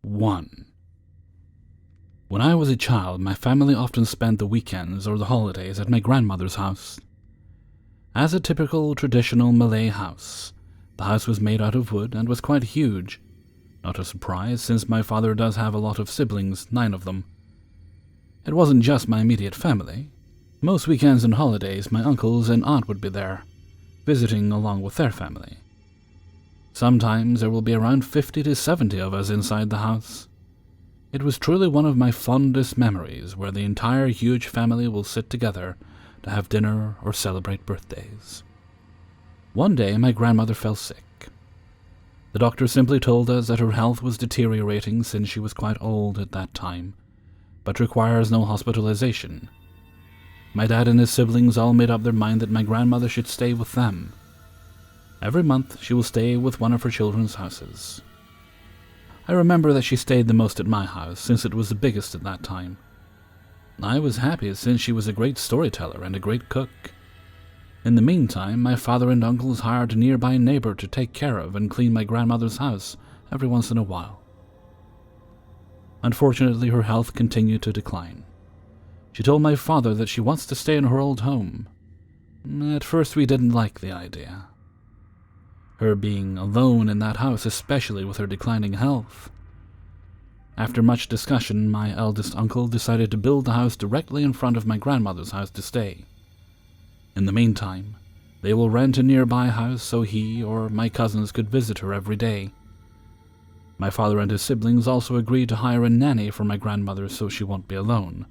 1. When I was a child, my family often spent the weekends or the holidays at my grandmother's house. As a typical traditional Malay house, the house was made out of wood and was quite huge. Not a surprise, since my father does have a lot of siblings, 9 of them. It wasn't just my immediate family. Most weekends and holidays, my uncles and aunt would be there, visiting along with their family. Sometimes there will be around 50 to 70 of us inside the house. It was truly one of my fondest memories, where the entire huge family will sit together to have dinner or celebrate birthdays. One day, my grandmother fell sick. The doctor simply told us that her health was deteriorating since she was quite old at that time, but requires no hospitalization. My dad and his siblings all made up their mind that my grandmother should stay with them. Every month, she will stay with one of her children's houses. I remember that she stayed the most at my house, since it was the biggest at that time. I was happy since she was a great storyteller and a great cook. In the meantime, my father and uncles hired a nearby neighbor to take care of and clean my grandmother's house every once in a while. Unfortunately, her health continued to decline. She told my father that she wants to stay in her old home. At first, we didn't like the idea. Her being alone in that house, especially with her declining health. After much discussion, my eldest uncle decided to build the house directly in front of my grandmother's house to stay. In the meantime, they will rent a nearby house so he or my cousins could visit her every day. My father and his siblings also agreed to hire a nanny for my grandmother so she won't be alone.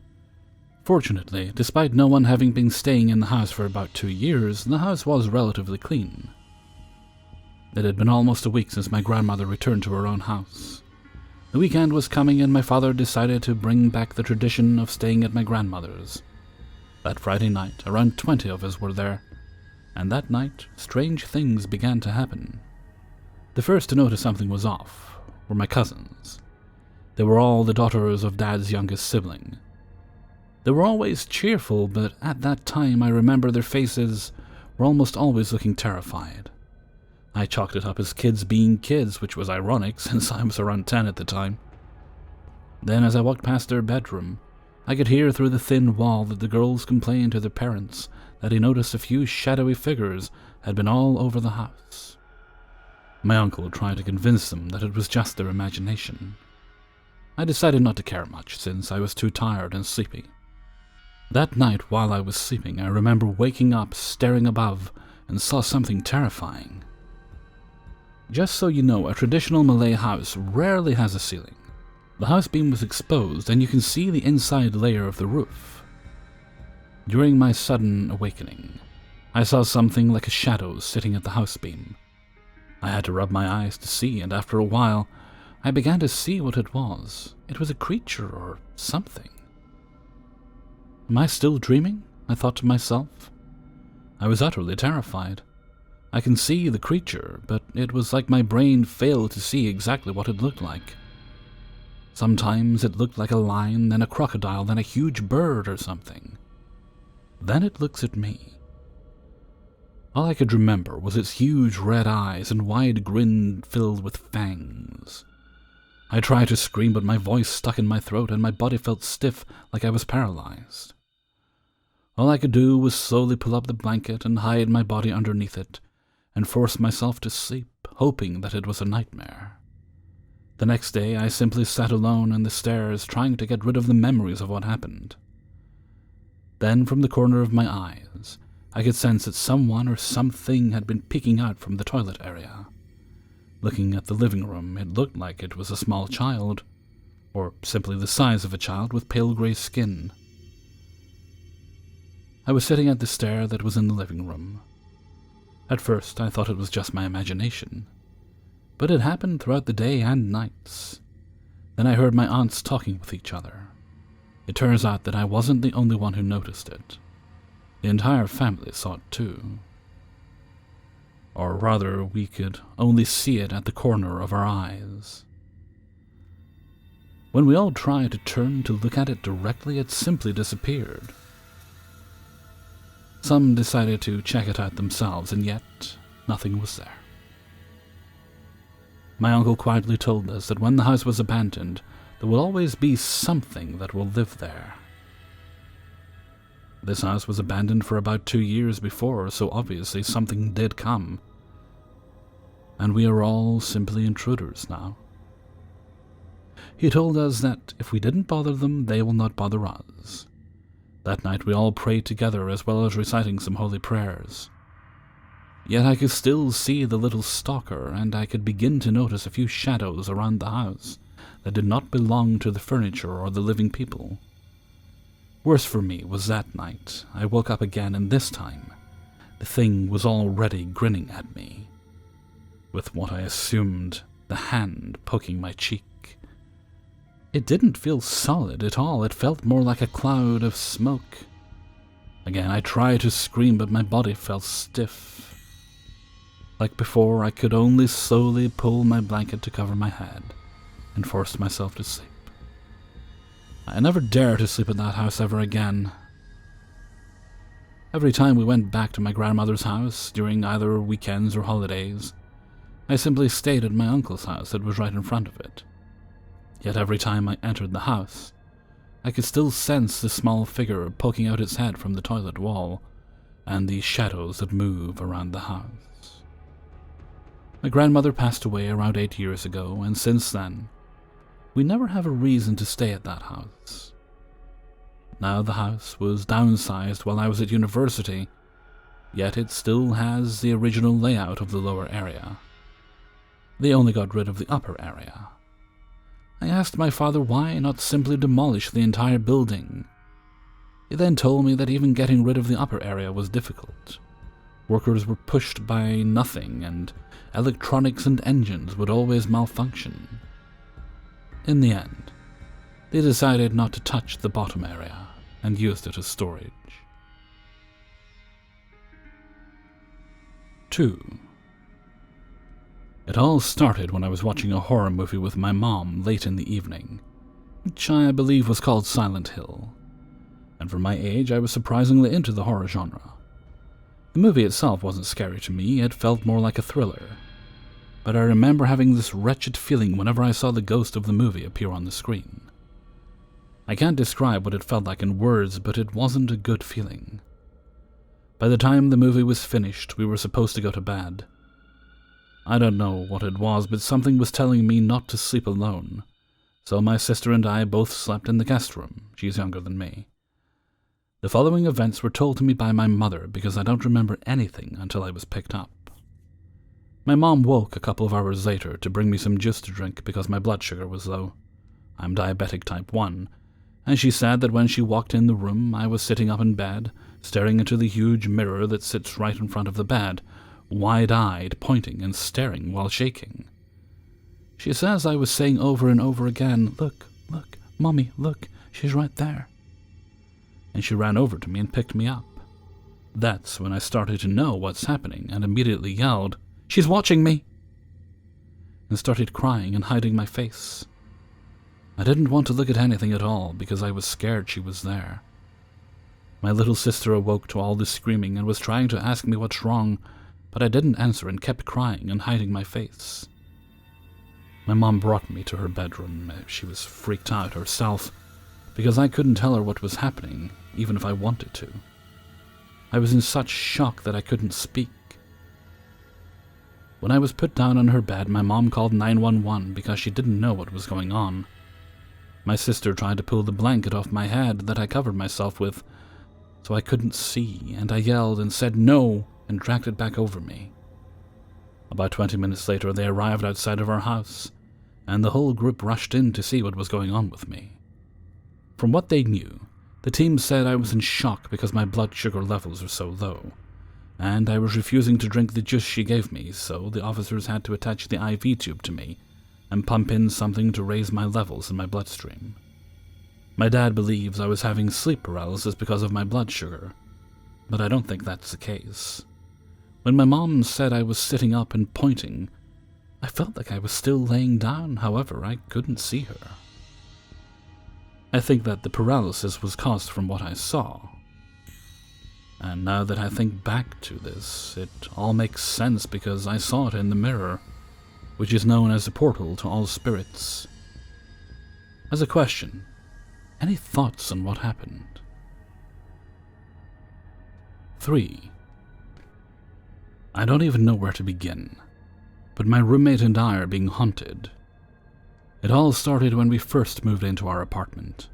Fortunately, despite no one having been staying in the house for about 2 years, the house was relatively clean. It had been almost a week since my grandmother returned to her own house. The weekend was coming and my father decided to bring back the tradition of staying at my grandmother's. That Friday night, around 20 of us were there, and that night, strange things began to happen. The first to notice something was off were my cousins. They were all the daughters of Dad's youngest sibling. They were always cheerful, but at that time I remember their faces were almost always looking terrified. I chalked it up as kids being kids, which was ironic since I was around 10 at the time. Then as I walked past their bedroom, I could hear through the thin wall that the girls complained to their parents that he noticed a few shadowy figures had been all over the house. My uncle tried to convince them that it was just their imagination. I decided not to care much since I was too tired and sleepy. That night while I was sleeping, I remember waking up, staring above, and saw something terrifying. Just so you know, a traditional Malay house rarely has a ceiling. The house beam was exposed and you can see the inside layer of the roof. During my sudden awakening, I saw something like a shadow sitting at the house beam. I had to rub my eyes to see, and after a while, I began to see what it was. It was a creature or something. Am I still dreaming? I thought to myself. I was utterly terrified. I can see the creature, but it was like my brain failed to see exactly what it looked like. Sometimes it looked like a lion, then a crocodile, then a huge bird or something. Then it looks at me. All I could remember was its huge red eyes and wide grin filled with fangs. I tried to scream, but my voice stuck in my throat and my body felt stiff like I was paralyzed. All I could do was slowly pull up the blanket and hide my body underneath it, and force myself to sleep, hoping that it was a nightmare. The next day, I simply sat alone on the stairs, trying to get rid of the memories of what happened. Then, from the corner of my eyes, I could sense that someone or something had been peeking out from the toilet area. Looking at the living room, it looked like it was a small child, or simply the size of a child with pale gray skin. I was sitting at the stair that was in the living room. At first, I thought it was just my imagination, but it happened throughout the day and nights. Then I heard my aunts talking with each other. It turns out that I wasn't the only one who noticed it. The entire family saw it too. Or rather, we could only see it at the corner of our eyes. When we all tried to turn to look at it directly, it simply disappeared. Some decided to check it out themselves, and yet nothing was there. My uncle quietly told us that when the house was abandoned, there will always be something that will live there. This house was abandoned for about 2 years before, so obviously something did come. And we are all simply intruders now. He told us that if we didn't bother them, they will not bother us. That night we all prayed together as well as reciting some holy prayers. Yet I could still see the little stalker, and I could begin to notice a few shadows around the house that did not belong to the furniture or the living people. Worse for me was that night I woke up again, and this time the thing was already grinning at me, with what I assumed the hand poking my cheek. It didn't feel solid at all, it felt more like a cloud of smoke. Again I tried to scream, but my body felt stiff. Like before, I could only slowly pull my blanket to cover my head and forced myself to sleep. I never dared to sleep in that house ever again. Every time we went back to my grandmother's house, during either weekends or holidays, I simply stayed at my uncle's house that was right in front of it. Yet every time I entered the house, I could still sense the small figure poking out its head from the toilet wall, and the shadows that move around the house. My grandmother passed away around 8 years ago, and since then, we never have a reason to stay at that house. Now the house was downsized while I was at university, yet it still has the original layout of the lower area. They only got rid of the upper area. I asked my father why not simply demolish the entire building. He then told me that even getting rid of the upper area was difficult. Workers were pushed by nothing, and electronics and engines would always malfunction. In the end, they decided not to touch the bottom area and used it as storage. 2. It all started when I was watching a horror movie with my mom late in the evening, which I believe was called Silent Hill, and for my age I was surprisingly into the horror genre. The movie itself wasn't scary to me, it felt more like a thriller, but I remember having this wretched feeling whenever I saw the ghost of the movie appear on the screen. I can't describe what it felt like in words, but it wasn't a good feeling. By the time the movie was finished, we were supposed to go to bed. I don't know what it was, but something was telling me not to sleep alone, so my sister and I both slept in the guest room. She's younger than me. The following events were told to me by my mother because I don't remember anything until I was picked up. My mom woke a couple of hours later to bring me some juice to drink because my blood sugar was low. I'm diabetic type 1, and she said that when she walked in the room, I was sitting up in bed, staring into the huge mirror that sits right in front of the bed, wide-eyed, pointing and staring while shaking. She says I was saying over and over again, "Look, look, Mommy, look, she's right there." And she ran over to me and picked me up. That's when I started to know what's happening and immediately yelled, "She's watching me!" and started crying and hiding my face. I didn't want to look at anything at all because I was scared she was there. My little sister awoke to all this screaming and was trying to ask me what's wrong, but I didn't answer and kept crying and hiding my face. My mom brought me to her bedroom. She was freaked out herself because I couldn't tell her what was happening, even if I wanted to. I was in such shock that I couldn't speak. When I was put down on her bed, my mom called 911 because she didn't know what was going on. My sister tried to pull the blanket off my head that I covered myself with, so I couldn't see, and I yelled and said no and dragged it back over me. About 20 minutes later, they arrived outside of our house, and the whole group rushed in to see what was going on with me. From what they knew, the team said I was in shock because my blood sugar levels were so low, and I was refusing to drink the juice she gave me, so the officers had to attach the IV tube to me and pump in something to raise my levels in my bloodstream. My dad believes I was having sleep paralysis because of my blood sugar, but I don't think that's the case. When my mom said I was sitting up and pointing, I felt like I was still laying down, however, I couldn't see her. I think that the paralysis was caused from what I saw. And now that I think back to this, it all makes sense because I saw it in the mirror. which is known as the portal to all spirits. As a question, any thoughts on what happened? 3. I don't even know where to begin, but my roommate and I are being haunted. It all started when we first moved into our apartment.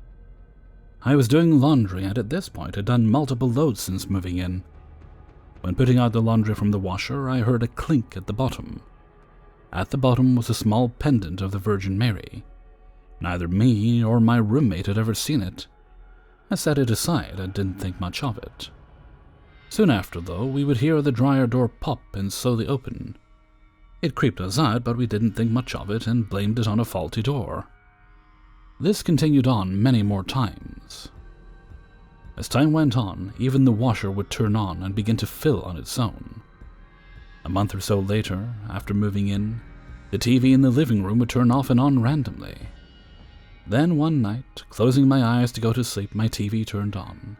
I was doing laundry and at this point had done multiple loads since moving in. When putting out the laundry from the washer, I heard a clink at the bottom. At the bottom was a small pendant of the Virgin Mary. Neither me or my roommate had ever seen it. I set it aside and didn't think much of it. Soon after, though, we would hear the dryer door pop and slowly open. It creeped us out, but we didn't think much of it and blamed it on a faulty door. This continued on many more times. As time went on, even the washer would turn on and begin to fill on its own. A month or so later, after moving in, the TV in the living room would turn off and on randomly. Then one night, closing my eyes to go to sleep, my TV turned on.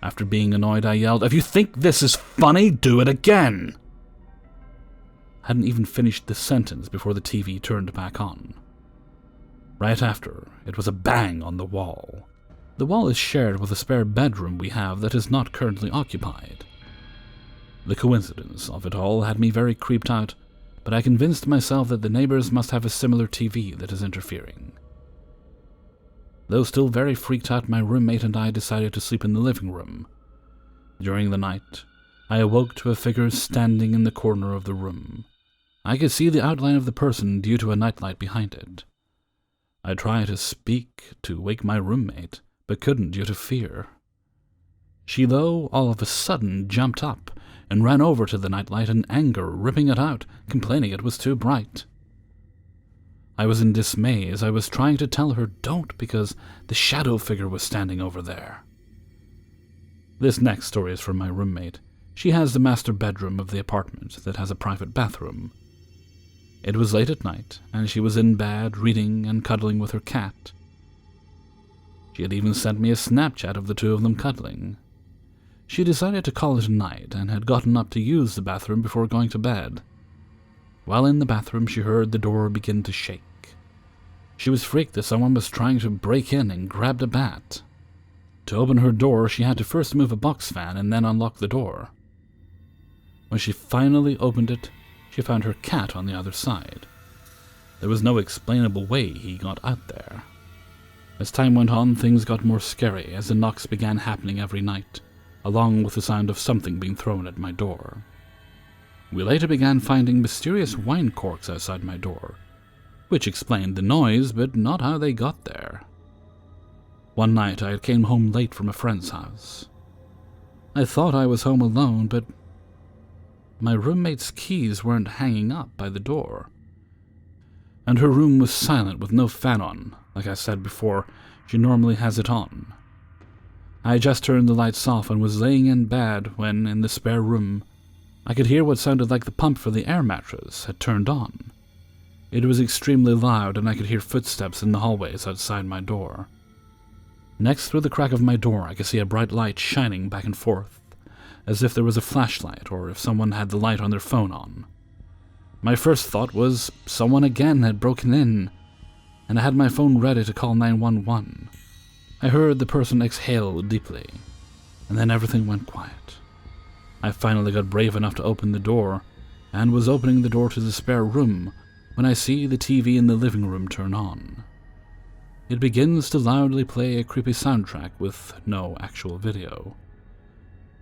After being annoyed, I yelled, "If you think this is funny, do it again!" Hadn't even finished the sentence before the TV turned back on. Right after, it was a bang on the wall. The wall is shared with a spare bedroom we have that is not currently occupied. The coincidence of it all had me very creeped out, but I convinced myself that the neighbors must have a similar TV that is interfering. Though still very freaked out, my roommate and I decided to sleep in the living room. During the night, I awoke to a figure standing in the corner of the room. I could see the outline of the person due to a nightlight behind it. I tried to speak to wake my roommate, but couldn't due to fear. She, though, all of a sudden jumped up and ran over to the nightlight in anger, ripping it out, complaining it was too bright. I was in dismay as I was trying to tell her don't because the shadow figure was standing over there. This next story is from my roommate. She has the master bedroom of the apartment that has a private bathroom. It was late at night, and she was in bed reading and cuddling with her cat. She had even sent me a Snapchat of the two of them cuddling. She decided to call it a night and had gotten up to use the bathroom before going to bed. While in the bathroom, she heard the door begin to shake. She was freaked that someone was trying to break in and grabbed a bat. To open her door, she had to first move a box fan and then unlock the door. When she finally opened it, she found her cat on the other side. There was no explainable way he got out there. As time went on, things got more scary as the knocks began happening every night, along with the sound of something being thrown at my door. We later began finding mysterious wine corks outside my door, which explained the noise, but not how they got there. One night I came home late from a friend's house. I thought I was home alone, but my roommate's keys weren't hanging up by the door. And her room was silent with no fan on. Like I said before, she normally has it on. I just turned the lights off and was laying in bed when, in the spare room, I could hear what sounded like the pump for the air mattress had turned on. It was extremely loud, and I could hear footsteps in the hallways outside my door. Next, through the crack of my door, I could see a bright light shining back and forth, as if there was a flashlight or if someone had the light on their phone on. My first thought was someone again had broken in, and I had my phone ready to call 911. I heard the person exhale deeply, and then everything went quiet. I finally got brave enough to open the door, and was opening the door to the spare room when I see the TV in the living room turn on. It begins to loudly play a creepy soundtrack with no actual video.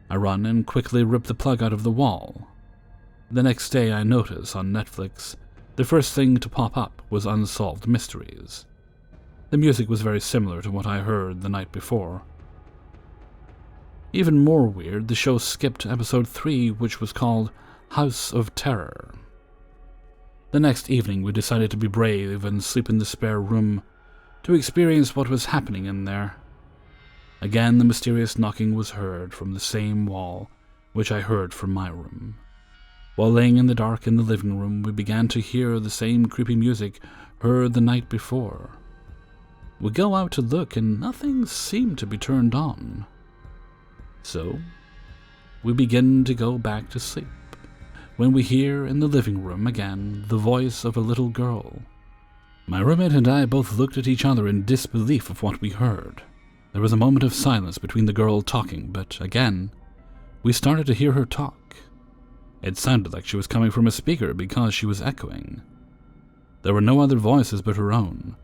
I run and quickly rip the plug out of the wall. The next day I notice on Netflix, the first thing to pop up was Unsolved Mysteries. The music was very similar to what I heard the night before. Even more weird, the show skipped episode 3, which was called House of Terror. The next evening we decided to be brave and sleep in the spare room to experience what was happening in there. Again the mysterious knocking was heard from the same wall which I heard from my room. While laying in the dark in the living room, we began to hear the same creepy music heard the night before. We go out to look and nothing seemed to be turned on. So, we begin to go back to sleep. when we hear in the living room again the voice of a little girl. My roommate and I both looked at each other in disbelief of what we heard. There was a moment of silence between the girl talking, but again, we started to hear her talk. It sounded like she was coming from a speaker because she was echoing. There were no other voices but her own.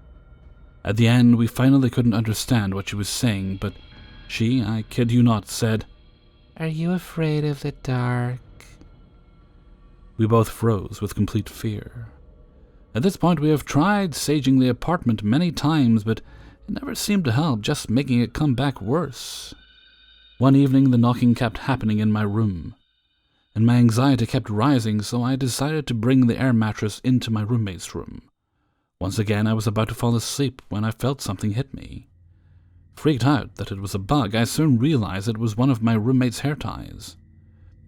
At the end, we finally couldn't understand what she was saying, but she, I kid you not, said, "Are you afraid of the dark?" We both froze with complete fear. At this point, we have tried saging the apartment many times, but it never seemed to help, just making it come back worse. One evening, the knocking kept happening in my room, and my anxiety kept rising, so I decided to bring the air mattress into my roommate's room. Once again, I was about to fall asleep when I felt something hit me. Freaked out that it was a bug, I soon realized it was one of my roommate's hair ties.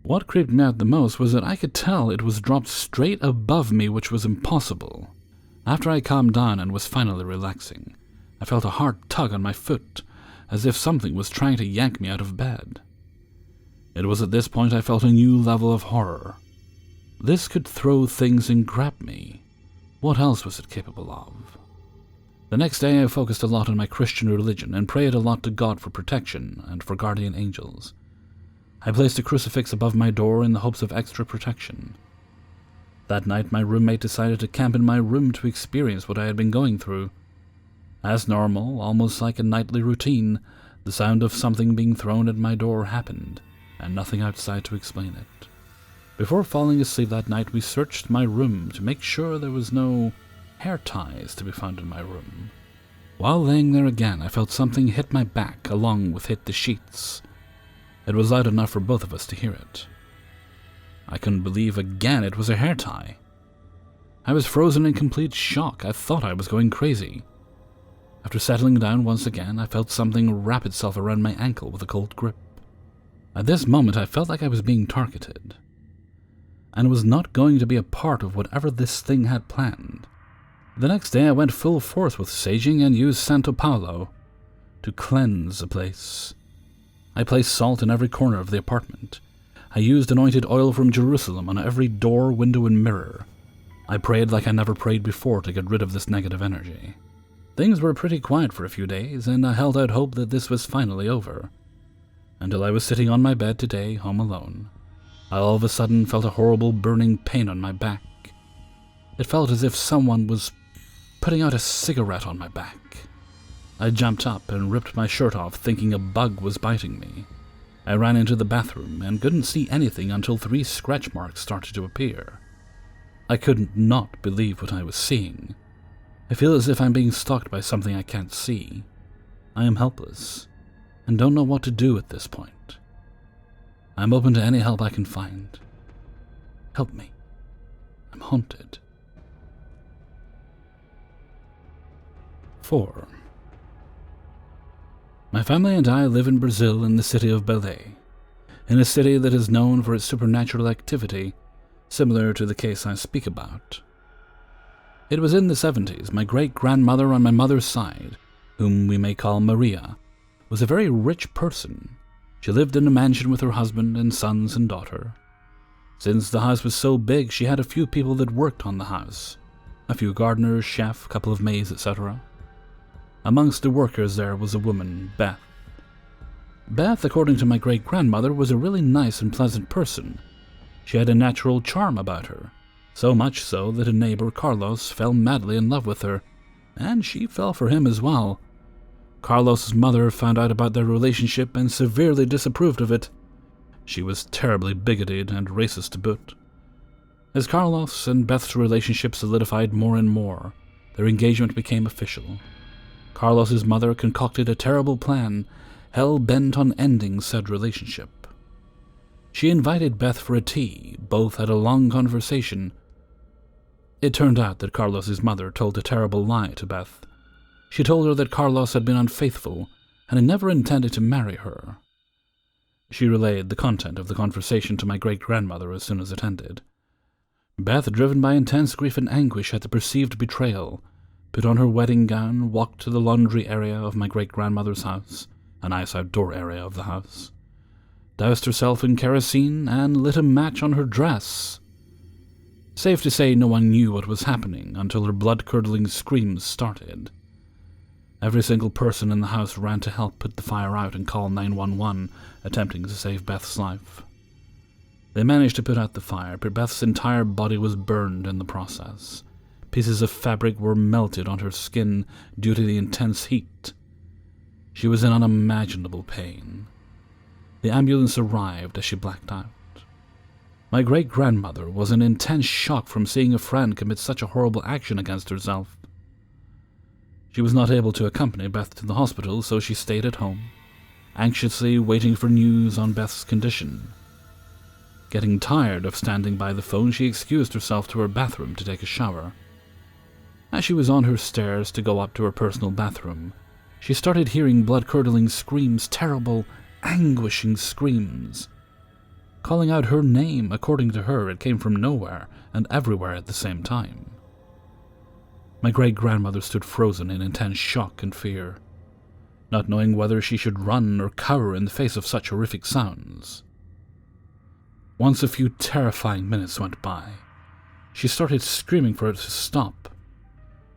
What creeped me out the most was that I could tell it was dropped straight above me, which was impossible. After I calmed down and was finally relaxing, I felt a hard tug on my foot, as if something was trying to yank me out of bed. It was at this point I felt a new level of horror. This could throw things and grab me. What else was it capable of? The next day I focused a lot on my Christian religion and prayed a lot to God for protection and for guardian angels. I placed a crucifix above my door in the hopes of extra protection. That night my roommate decided to camp in my room to experience what I had been going through. As normal, almost like a nightly routine, the sound of something being thrown at my door happened, and nothing outside to explain it. Before falling asleep that night, we searched my room to make sure there was no hair ties to be found in my room. While laying there again, I felt something hit my back along with hit the sheets. It was loud enough for both of us to hear it. I couldn't believe again it was a hair tie. I was frozen in complete shock. I thought I was going crazy. After settling down once again, I felt something wrap itself around my ankle with a cold grip. At this moment, I felt like I was being targeted, and was not going to be a part of whatever this thing had planned. The next day, I went full force with saging and used Santo Paulo to cleanse the place. I placed salt in every corner of the apartment. I used anointed oil from Jerusalem on every door, window, and mirror. I prayed like I never prayed before to get rid of this negative energy. Things were pretty quiet for a few days, and I held out hope that this was finally over. Until I was sitting on my bed today, home alone. I all of a sudden felt a horrible burning pain on my back. It felt as if someone was putting out a cigarette on my back. I jumped up and ripped my shirt off, thinking a bug was biting me. I ran into the bathroom and couldn't see anything until 3 scratch marks started to appear. I couldn't not believe what I was seeing. I feel as if I'm being stalked by something I can't see. I am helpless, and don't know what to do at this point. I'm open to any help I can find. Help me. I'm haunted. 4. My family and I live in Brazil in the city of Belém, in a city that is known for its supernatural activity, similar to the case I speak about. It was in the 70s. My great-grandmother on my mother's side, whom we may call Maria, was a very rich person. She lived in a mansion with her husband and sons and daughter. Since the house was so big, she had a few people that worked on the house. A few gardeners, chef, couple of maids, etc. Amongst the workers there was a woman, Beth. Beth, according to my great-grandmother, was a really nice and pleasant person. She had a natural charm about her, so much so that a neighbor, Carlos, fell madly in love with her, and she fell for him as well. Carlos's mother found out about their relationship and severely disapproved of it. She was terribly bigoted and racist to boot. As Carlos and Beth's relationship solidified more and more, their engagement became official. Carlos's mother concocted a terrible plan, hell-bent on ending said relationship. She invited Beth for a tea. Both had a long conversation. It turned out that Carlos's mother told a terrible lie to Beth. She told her that Carlos had been unfaithful and had never intended to marry her. She relayed the content of the conversation to my great-grandmother as soon as it ended. Beth, driven by intense grief and anguish at the perceived betrayal, put on her wedding gown, walked to the laundry area of my great-grandmother's house, a nice outdoor area of the house, doused herself in kerosene, and lit a match on her dress. Safe to say no one knew what was happening until her blood-curdling screams started. Every single person in the house ran to help put the fire out and call 911, attempting to save Beth's life. They managed to put out the fire, but Beth's entire body was burned in the process. Pieces of fabric were melted on her skin due to the intense heat. She was in unimaginable pain. The ambulance arrived as she blacked out. My great-grandmother was in intense shock from seeing a friend commit such a horrible action against herself. She was not able to accompany Beth to the hospital, so she stayed at home, anxiously waiting for news on Beth's condition. Getting tired of standing by the phone, she excused herself to her bathroom to take a shower. As she was on her stairs to go up to her personal bathroom, she started hearing blood-curdling screams, terrible, anguishing screams. Calling out her name, according to her, it came from nowhere and everywhere at the same time. My great-grandmother stood frozen in intense shock and fear, not knowing whether she should run or cower in the face of such horrific sounds. Once a few terrifying minutes went by, she started screaming for it to stop,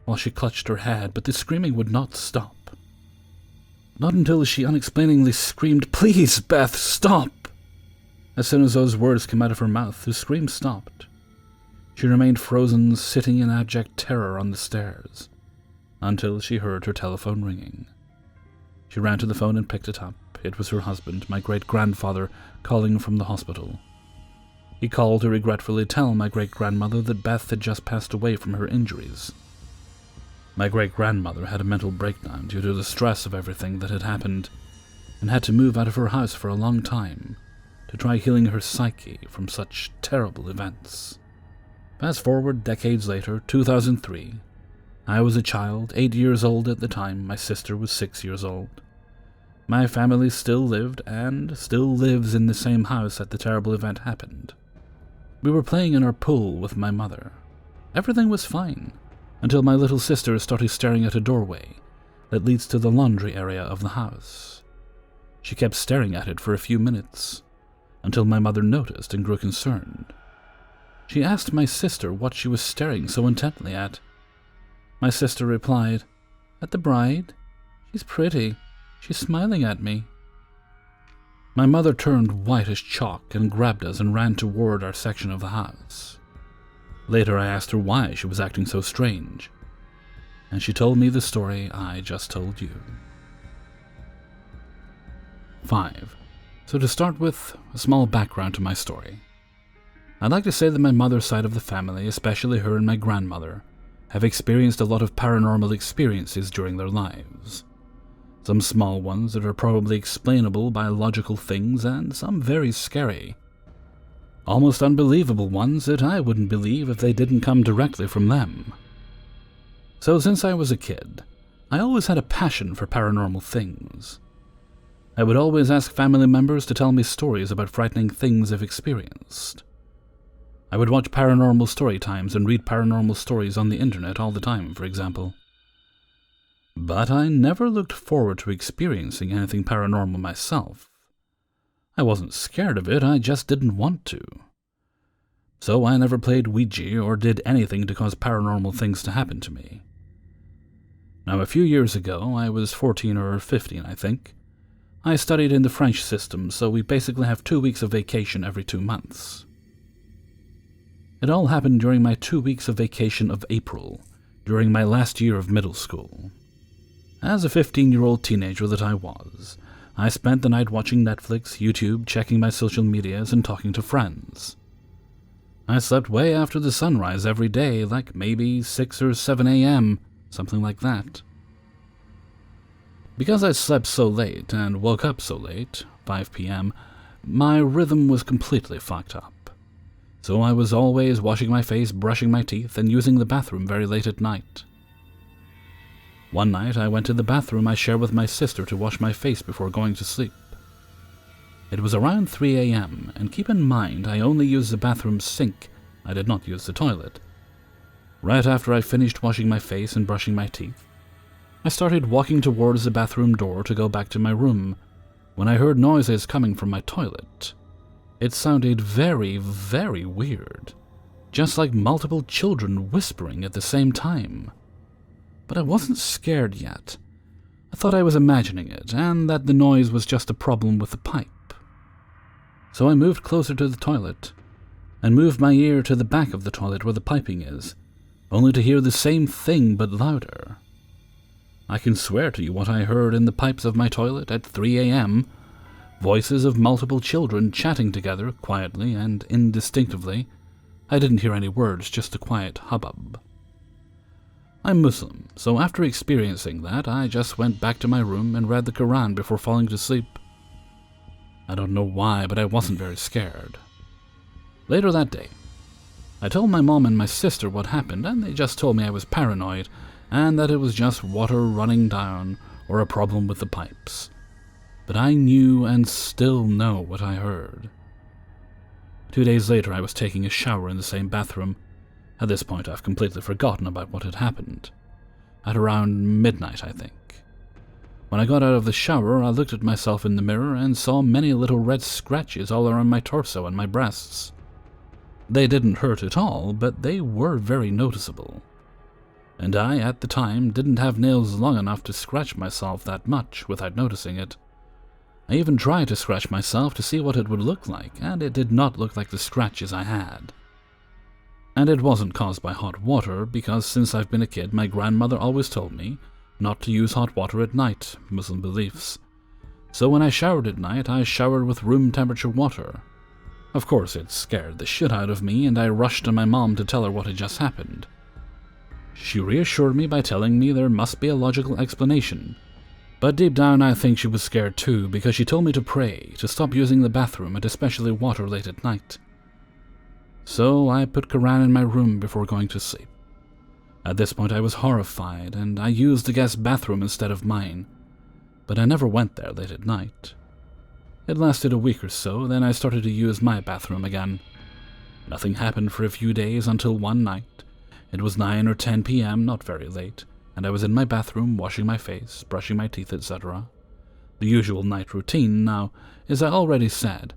while she clutched her head, but the screaming would not stop. Not until she unexplainably screamed, "Please, Beth, stop!" As soon as those words came out of her mouth, the scream stopped. She remained frozen, sitting in abject terror on the stairs, until she heard her telephone ringing. She ran to the phone and picked it up. It was her husband, my great-grandfather, calling from the hospital. He called to regretfully tell my great-grandmother that Beth had just passed away from her injuries. My great-grandmother had a mental breakdown due to the stress of everything that had happened, and had to move out of her house for a long time to try healing her psyche from such terrible events. Fast forward decades later, 2003. I was a child, 8 years old at the time. My sister was 6 years old. My family still lived and still lives in the same house that the terrible event happened. We were playing in our pool with my mother. Everything was fine, until my little sister started staring at a doorway that leads to the laundry area of the house. She kept staring at it for a few minutes, until my mother noticed and grew concerned. She asked my sister what she was staring so intently at. My sister replied, "At the bride. She's pretty. She's smiling at me." My mother turned white as chalk and grabbed us and ran toward our section of the house. Later I asked her why she was acting so strange, and she told me the story I just told you. 5. So to start with, a small background to my story. I'd like to say that my mother's side of the family, especially her and my grandmother, have experienced a lot of paranormal experiences during their lives. Some small ones that are probably explainable by logical things, and some very scary. Almost unbelievable ones that I wouldn't believe if they didn't come directly from them. So since I was a kid, I always had a passion for paranormal things. I would always ask family members to tell me stories about frightening things they've experienced. I would watch paranormal story times and read paranormal stories on the internet all the time, for example. But I never looked forward to experiencing anything paranormal myself. I wasn't scared of it, I just didn't want to. So I never played Ouija or did anything to cause paranormal things to happen to me. Now, a few years ago, I was 14 or 15, I think. I studied in the French system, so we basically have 2 weeks of vacation every 2 months. It all happened during my 2 weeks of vacation of April, during my last year of middle school. As a 15-year-old teenager that I was, I spent the night watching Netflix, YouTube, checking my social medias, and talking to friends. I slept way after the sunrise every day, like maybe 6 or 7 a.m., something like that. Because I slept so late and woke up so late, 5 p.m., my rhythm was completely fucked up. So I was always washing my face, brushing my teeth, and using the bathroom very late at night. One night I went to the bathroom I share with my sister to wash my face before going to sleep. It was around 3 a.m., and keep in mind I only used the bathroom sink, I did not use the toilet. Right after I finished washing my face and brushing my teeth, I started walking towards the bathroom door to go back to my room, when I heard noises coming from my toilet. It sounded very, very weird. just like multiple children whispering at the same time. But I wasn't scared yet. I thought I was imagining it, and that the noise was just a problem with the pipe. So I moved closer to the toilet, and moved my ear to the back of the toilet where the piping is, only to hear the same thing but louder. I can swear to you what I heard in the pipes of my toilet at 3 a.m. Voices of multiple children chatting together quietly and indistinctively. I didn't hear any words, just a quiet hubbub. I'm Muslim, so after experiencing that, I just went back to my room and read the Quran before falling to sleep. I don't know why, but I wasn't very scared. Later that day, I told my mom and my sister what happened, and they just told me I was paranoid, and that it was just water running down or a problem with the pipes. But I knew and still know what I heard. 2 days later, I was taking a shower in the same bathroom. At this point, I've completely forgotten about what had happened. At around midnight, I think. When I got out of the shower, I looked at myself in the mirror and saw many little red scratches all around my torso and my breasts. They didn't hurt at all, but they were very noticeable. And I, at the time, didn't have nails long enough to scratch myself that much without noticing it. I even tried to scratch myself to see what it would look like, and it did not look like the scratches I had. And it wasn't caused by hot water, because since I've been a kid, my grandmother always told me not to use hot water at night, Muslim beliefs. So when I showered at night, I showered with room temperature water. Of course, it scared the shit out of me, and I rushed to my mom to tell her what had just happened. She reassured me by telling me there must be a logical explanation. But deep down I think she was scared too, because she told me to pray, to stop using the bathroom and especially water late at night. So I put Quran in my room before going to sleep. At this point I was horrified, and I used the guest bathroom instead of mine. But I never went there late at night. It lasted a week or so, then I started to use my bathroom again. Nothing happened for a few days until one night. It was 9 or 10 p.m., not very late, and I was in my bathroom washing my face, brushing my teeth, etc. The usual night routine. Now, as I already said,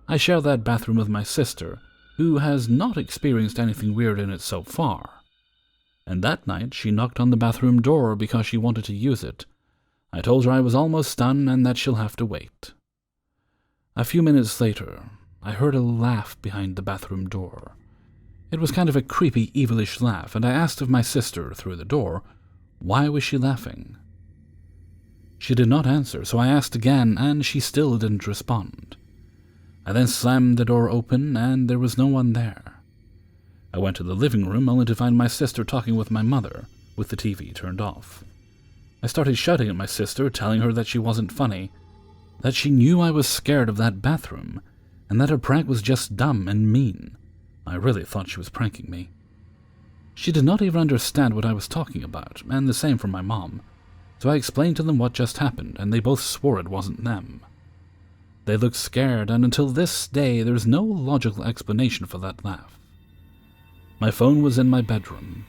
I share that bathroom with my sister, who has not experienced anything weird in it so far. And that night she knocked on the bathroom door because she wanted to use it. I told her I was almost done and that she'll have to wait. A few minutes later, I heard a laugh behind the bathroom door. It was kind of a creepy, evilish laugh, and I asked of my sister through the door, why was she laughing? She did not answer, so I asked again, and she still didn't respond. I then slammed the door open, and there was no one there. I went to the living room, only to find my sister talking with my mother, with the TV turned off. I started shouting at my sister, telling her that she wasn't funny, that she knew I was scared of that bathroom, and that her prank was just dumb and mean. I really thought she was pranking me. She did not even understand what I was talking about, and the same for my mom, so I explained to them what just happened, and they both swore it wasn't them. They looked scared, and until this day there's no logical explanation for that laugh. My phone was in my bedroom,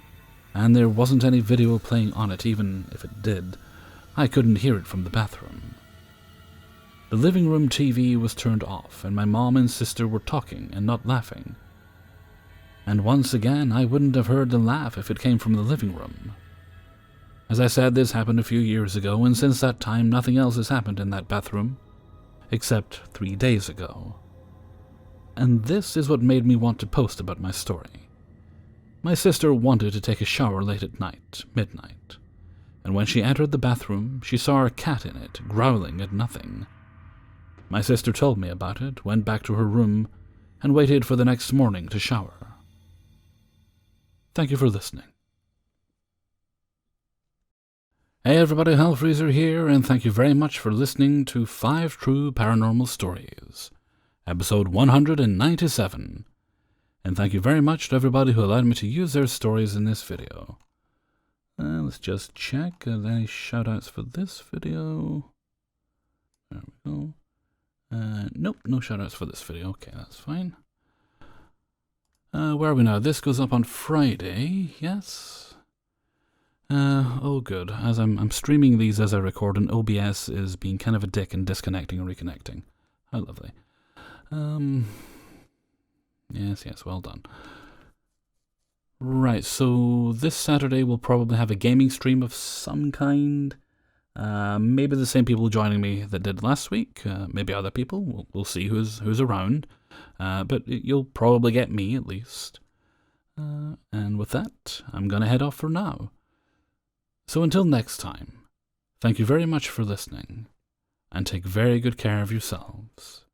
and there wasn't any video playing on it. Even if it did, I couldn't hear it from the bathroom. The living room TV was turned off, and my mom and sister were talking and not laughing. And once again, I wouldn't have heard the laugh if it came from the living room. As I said, this happened a few years ago, and since that time nothing else has happened in that bathroom, except 3 days ago. And this is what made me want to post about my story. My sister wanted to take a shower late at night, midnight, and when she entered the bathroom, she saw a cat in it, growling at nothing. My sister told me about it, went back to her room, and waited for the next morning to shower. Thank you for listening. Hey everybody, Hellfreezer here, and thank you very much for listening to 5 True Paranormal Stories, episode 197. And thank you very much to everybody who allowed me to use their stories in this video. Let's just check. Are there any shoutouts for this video? There we go. Nope, no shoutouts for this video. Okay, that's fine. Where are we now? This goes up on Friday, yes? Oh good, as I'm streaming these as I record, and OBS is being kind of a dick and disconnecting and reconnecting. How lovely. Yes, well done. Right, so this Saturday we'll probably have a gaming stream of some kind. Maybe the same people joining me that did last week. Maybe other people. We'll see who's around. But you'll probably get me at least. And with that, I'm gonna head off for now. So until next time, thank you very much for listening, and take very good care of yourselves.